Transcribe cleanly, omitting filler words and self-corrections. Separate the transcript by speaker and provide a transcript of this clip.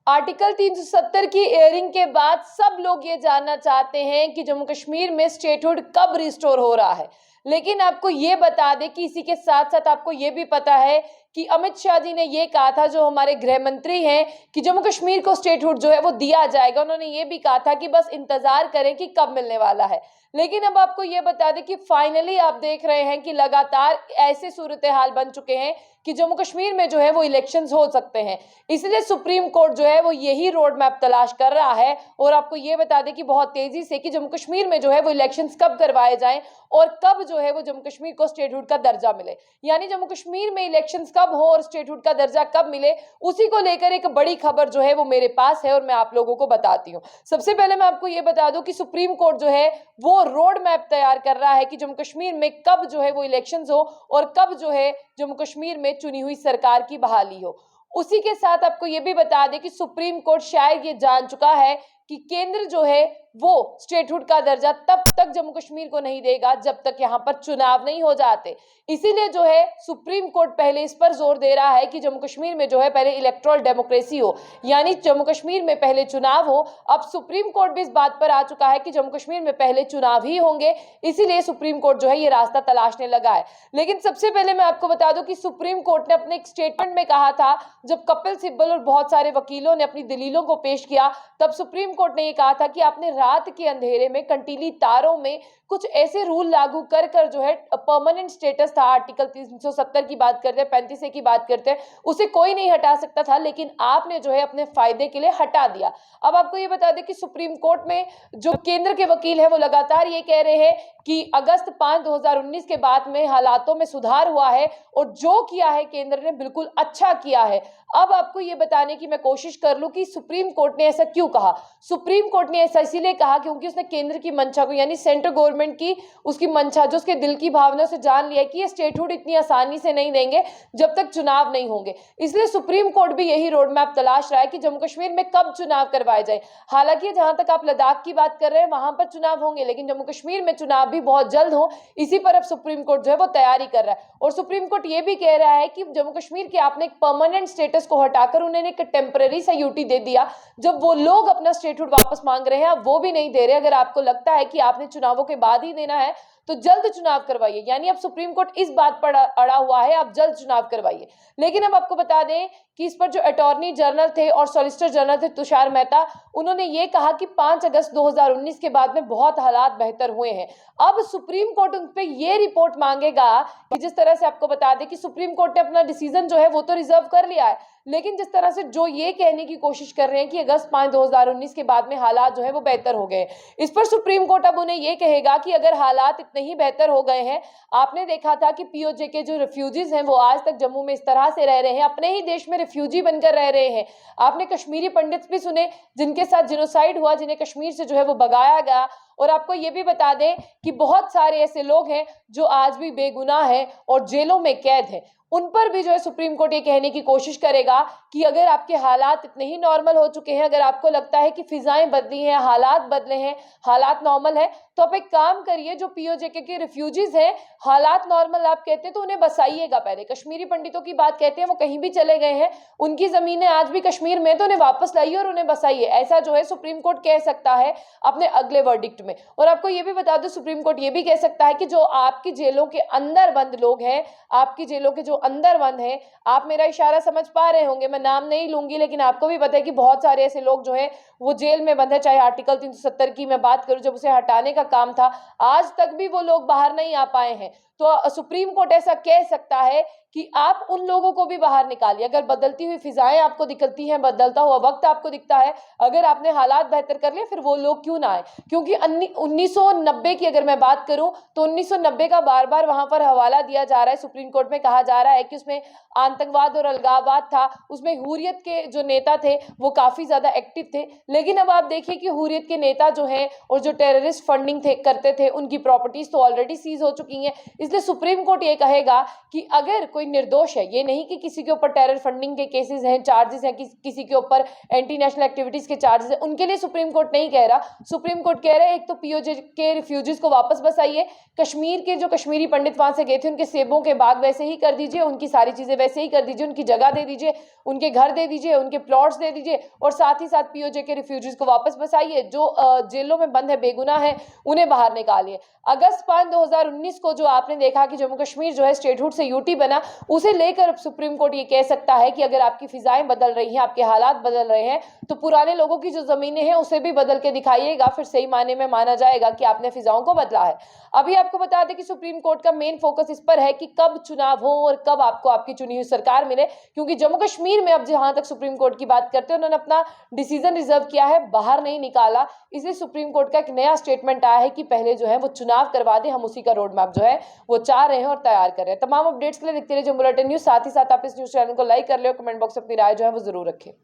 Speaker 1: Article 370 की earring के बाद सब लोग ये जानना चाहते हैं कि जम्मू कश्मीर में स्टेटहुड कब रिस्टोर हो रहा है। लेकिन आपको ये बता दें कि इसी के साथ साथ आपको ये भी पता है कि अमित शाह जी ने ये कहा था, जो हमारे गृह मंत्री हैं, कि जम्मू कश्मीर को स्टेटहुड जो है वो दिया जाएगा। उन्होंने ये भी कहा था कि बस इंतजार करें कि कब मिलने वाला है। लेकिन अब आपको ये बता दें कि फाइनली आप देख रहे हैं कि लगातार ऐसे सूरत हाल बन चुके हैं कि जम्मू कश्मीर में जो है वो इलेक्शंस हो सकते हैं। इसलिए सुप्रीम कोर्ट जो है वो यही रोड मैप तलाश कर रहा है। और आपको ये बता दें कि बहुत तेजी से कि जम्मू कश्मीर में जो है वो इलेक्शंस कब करवाए जाएं और कब जो है वो जम्मू कश्मीर को स्टेटहुड का दर्जा मिले, यानी जम्मू कश्मीर में इलेक्शंस कब हो और स्टेटहुड का दर्जा कब मिले, उसी को लेकर एक बड़ी खबर जो है वो मेरे पास है और मैं आप लोगों को बताती हूँ। सबसे पहले मैं आपको ये बता दूं कि सुप्रीम कोर्ट जो है वो रोड मैप तैयार कर रहा है कि जम्मू कश्मीर में कब जो है वो इलेक्शंस हो और कब जो है जम्मू कश्मीर में चुनी हुई सरकार की बहाली हो। उसी के साथ आपको ये भी बता दें कि सुप्रीम कोर्ट शायद ये जान चुका है कि केंद्र जो है वो स्टेटहुड का दर्जा तब तक जम्मू कश्मीर को नहीं देगा जब तक यहाँ पर चुनाव नहीं हो जाते। इसीलिए जो है सुप्रीम कोर्ट पहले इस पर जोर दे रहा है कि जम्मू कश्मीर में जो है पहले इलेक्टोरल डेमोक्रेसी हो, यानी जम्मू कश्मीर में पहले चुनाव हो। अब सुप्रीम कोर्ट भी इस बात पर आ चुका है कि जम्मू कश्मीर में पहले चुनाव ही होंगे, इसीलिए सुप्रीम कोर्ट जो है ये रास्ता तलाशने लगा है। लेकिन सबसे पहले मैं आपको बता दूं कि सुप्रीम कोर्ट ने अपने एक स्टेटमेंट में कहा था, जब कपिल सिब्बल और बहुत सारे वकीलों ने अपनी दलीलों को पेश किया, तब सुप्रीम कोर्ट ने ये कहा था कि आपने रात के अंधेरे में कंटीली तारों में कुछ ऐसे रूल लागू कर जो है परमानेंट स्टेटस था, आर्टिकल 370 की बात करते हैं, 35A की बात करते हैं, उसे कोई नहीं हटा सकता था, लेकिन आपने जो है अपने फायदे के लिए हटा दिया। अब आपको ये बता दें कि सुप्रीम कोर्ट में जो केंद्र के वकील है वो लगातार ये कह रहे हैं कि अगस्त 5, 2019 के बाद में हालातों में सुधार हुआ है और जो किया है केंद्र ने बिल्कुल अच्छा किया है। अब आपको ये बताने की मैं कोशिश कर लूं कि सुप्रीम कोर्ट ने ऐसा क्यों कहा। सुप्रीम कोर्ट ने ऐसा इसीलिए कहा क्योंकि उसने केंद्र की मंशा को, यानी सेंट्रल गवर्नमेंट की उसकी मंशा, जो उसके दिल की भावना से जान लिया कि ये स्टेटहुड इतनी आसानी से नहीं देंगे जब तक चुनाव नहीं होंगे। इसलिए सुप्रीम कोर्ट भी यही रोड मैप तलाश रहा है कि जम्मू कश्मीर में कब चुनाव करवाए जाए। हालांकि जहां तक आप लद्दाख की बात कर रहे हैं वहां पर चुनाव होंगे, लेकिन जम्मू कश्मीर में चुनाव भी बहुत जल्द हो, इसी पर अब सुप्रीम कोर्ट जो है वो तैयारी कर रहा है। और सुप्रीम कोर्ट ये भी कह रहा है कि जम्मू कश्मीर के आपने एक परमानेंट स्टेटस को हटाकर उन्हें एक टेम्पररी सा यूटी दे दिया। जब वो लोग अपना स्टेटहुड वापस मांग रहे हैं, आप वो भी नहीं दे रहे। अगर आपको लगता है कि आपने चुनावों के बाद ही देना है तो जल्द चुनाव करवाइए, यानी अब सुप्रीम कोर्ट इस बात पर अड़ा हुआ है, आप जल्द चुनाव करवाइए। लेकिन अब आपको बता दें कि इस पर जो अटॉर्नी जनरल थे और सॉलिसिटर जनरल थे तुषार मेहता, उन्होंने ये कहा कि 5 अगस्त 2019 के बाद में बहुत हालात बेहतर हुए हैं। अब सुप्रीम कोर्ट उन पे ये रिपोर्ट मांगेगा कि जिस तरह से आपको बता दें कि सुप्रीम कोर्ट ने अपना डिसीजन जो है वो तो रिजर्व कर लिया है, लेकिन जिस तरह से जो ये कहने की कोशिश कर रहे हैं कि अगस्त 5, 2019 के बाद में हालात जो है वो बेहतर हो गए, इस पर सुप्रीम कोर्ट अब उन्हें ये कहेगा कि अगर हालात इतने ही बेहतर हो गए हैं, आपने देखा था कि पीओजे के जो रिफ्यूजीज हैं वो आज तक जम्मू में इस तरह से रह रहे हैं, अपने ही देश में रिफ्यूजी बनकर रह रहे हैं। आपने कश्मीरी पंडित भी सुने जिनके साथ जिनोसाइड हुआ, जिन्हें कश्मीर से जो है वो भगाया गया। और आपको ये भी बता दें कि बहुत सारे ऐसे लोग हैं जो आज भी बेगुनाह हैं और जेलों में कैद हैं। उन पर भी जो है सुप्रीम कोर्ट ये कहने की कोशिश करेगा कि अगर आपके हालात इतने ही नॉर्मल हो चुके हैं, अगर आपको लगता है कि फिजाएं बदली हैं, हालात बदले हैं, हालात नॉर्मल है, तो आप एक काम करिए, जो पीओजेके के रिफ्यूजीज हैं, हालात नॉर्मल आप कहते हैं तो उन्हें बसाइएगा पहले। कश्मीरी पंडितों की बात कहते हैं, वो कहीं भी चले गए हैं, उनकी जमीनें आज भी कश्मीर में, तो उन्हें वापस लाइए और उन्हें बसाइए। ऐसा जो है सुप्रीम कोर्ट कह सकता है अपने अगले वर्डिक्ट में। और आपको ये भी बता दो, सुप्रीम कोर्ट ये भी कह सकता है कि जो आपकी जेलों के अंदर बंद लोग हैं, आपकी जेलों के जो अंदर बंद हैं, आप मेरा इशारा समझ पा रहे होंगे, मैं नाम नहीं लूंगी, लेकिन आपको भी पता है कि बहुत सारे ऐसे लोग जो है वो जेल में बंद है। चाहे आर्टिकल 370 की मैं बात करूं, जब उसे हटाने का काम था, आज तक भी वो लोग बाहर नहीं आ पाए हैं। तो सुप्रीम कोर्ट ऐसा कह सकता है कि आप उन लोगों को भी बाहर निकालिए। अगर बदलती हुई फिजाएं आपको दिखती हैं, बदलता हुआ वक्त आपको दिखता है, अगर आपने हालात बेहतर कर लिए, फिर वो लोग क्यों ना आए। क्योंकि 1990 की अगर मैं बात करूं तो 1990 का बार बार वहां पर हवाला दिया जा रहा है, सुप्रीम कोर्ट में कहा जा रहा है कि उसमें आतंकवाद और अलगाववाद था, उसमें हुर्रियत के जो नेता थे वो काफी ज्यादा एक्टिव थे। लेकिन अब आप देखिए कि हुर्रियत के नेता जो हैं और जो टेररिस्ट फंडिंग करते थे, उनकी प्रॉपर्टीज तो ऑलरेडी सीज हो चुकी हैं। इसलिए सुप्रीम कोर्ट ये कहेगा कि अगर कोई कोई निर्दोष है। ये नहीं कि किसी के ऊपर टेरर फंडिंग के केसेस हैं, चार्जेस हैं, किसी के ऊपर एंटी नेशनल एक्टिविटीज के चार्जेस हैं, उनके लिए सुप्रीम कोर्ट नहीं कह रहा। सुप्रीम कोर्ट कह रहा है एक तो पीओजे के रिफ्यूजीज को वापस बसाइए, कश्मीर के जो कश्मीरी पंडित वहां से गए थे उनके सेबों के बाग वैसे ही कर दीजिए, उनकी सारी चीजें वैसे ही कर दीजिए, उनकी जगह दे दीजिए, उनके घर दे दीजिए, उनके प्लॉट्स दे दीजिए, और साथ ही साथ पीओजे के रिफ्यूजीज को वापस बसाइए। जो जेलों में बंद है, बेगुनाह है, उन्हें बाहर निकालिए। अगस्त 5 2019 को जो आपने देखा कि जम्मू कश्मीर जो है स्टेटहुड से यूटी बना, उसे लेकर अब सुप्रीम कोर्ट ये कह सकता है कि अगर आपकी फिजाएं बदल रही हैं, आपके हालात बदल रहे हैं, तो पुराने लोगों की जो जमीनें हैं उसे भी बदल के दिखाइएगा, फिर सही मायने में माना जाएगा कि आपने फिजाओं को बदला है। अभी आपको बता दें कि सुप्रीम कोर्ट का मेन फोकस इस पर है कि कब चुनाव हो और कब आपको आपकी चुनी हुई सरकार मिले, क्योंकि जम्मू कश्मीर में अब जहां तक सुप्रीम कोर्ट की बात करते हैं, उन्होंने अपना डिसीजन रिजर्व किया है, बाहर नहीं निकाला। इसलिए सुप्रीम कोर्ट का एक नया स्टेटमेंट आया है कि पहले जो है वो चुनाव करवा दे, हम उसी का रोड मैप जो है वो चाह रहे हैं और तैयार कर रहे हैं। तमाम अपडेट्स के लिए देखते रहिए जम्मू बुलेटिन न्यूज। साथ ही साथ आप इस न्यूज चैनल को लाइक कर ले और कमेंट बॉक्स में अपनी राय जो है वो जरूर रखें।